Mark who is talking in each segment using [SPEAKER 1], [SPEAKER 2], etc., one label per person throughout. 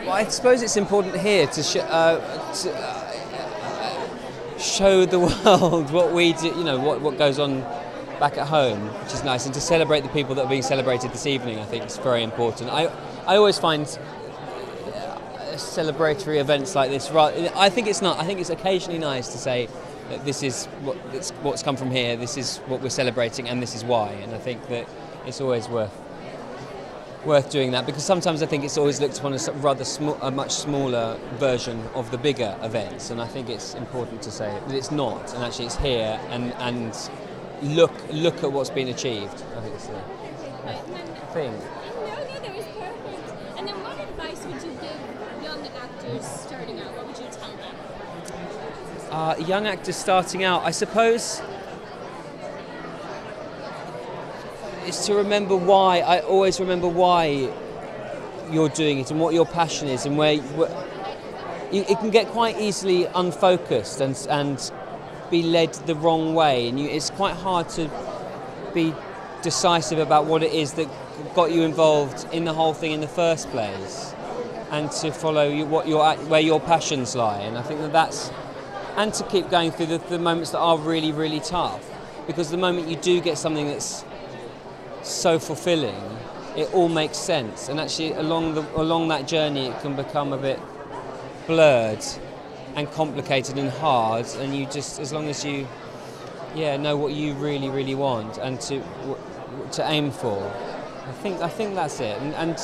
[SPEAKER 1] Well, I suppose it's important here to show the world what we do, what goes on back at home, which is nice, and to celebrate the people that are being celebrated this evening. I think is very important. I always find celebratory events like this. I think it's occasionally nice to say that this is what's come from here. This is what we're celebrating, and this is why. And I think that it's always worth doing that, because sometimes I think it's always looked upon as a much smaller version of the bigger events, and I think it's important to say that it's not, and actually it's here, and look at what's been achieved. I think it's the thing.
[SPEAKER 2] No, that was perfect. And then what advice would you give young actors starting out? What would you tell them?
[SPEAKER 1] Young actors starting out, I suppose, is to remember why. I always remember why you're doing it and what your passion is, and where it can get quite easily unfocused and be led the wrong way, and it's quite hard to be decisive about what it is that got you involved in the whole thing in the first place, and to follow where your passions lie. And I think and to keep going through the moments that are really, really tough, because the moment you do get something that's so fulfilling, it all makes sense, and actually along that journey it can become a bit blurred and complicated and hard, and you just, as long as you know what you really, really want and to aim for, I think that's it, and I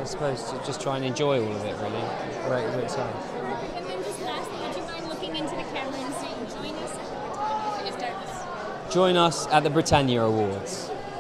[SPEAKER 1] suppose to just try and enjoy all of it, really. Great time.
[SPEAKER 2] And then just lastly, would you mind looking into the camera and saying, join us at the Britannia?
[SPEAKER 1] Join us at the Britannia Awards.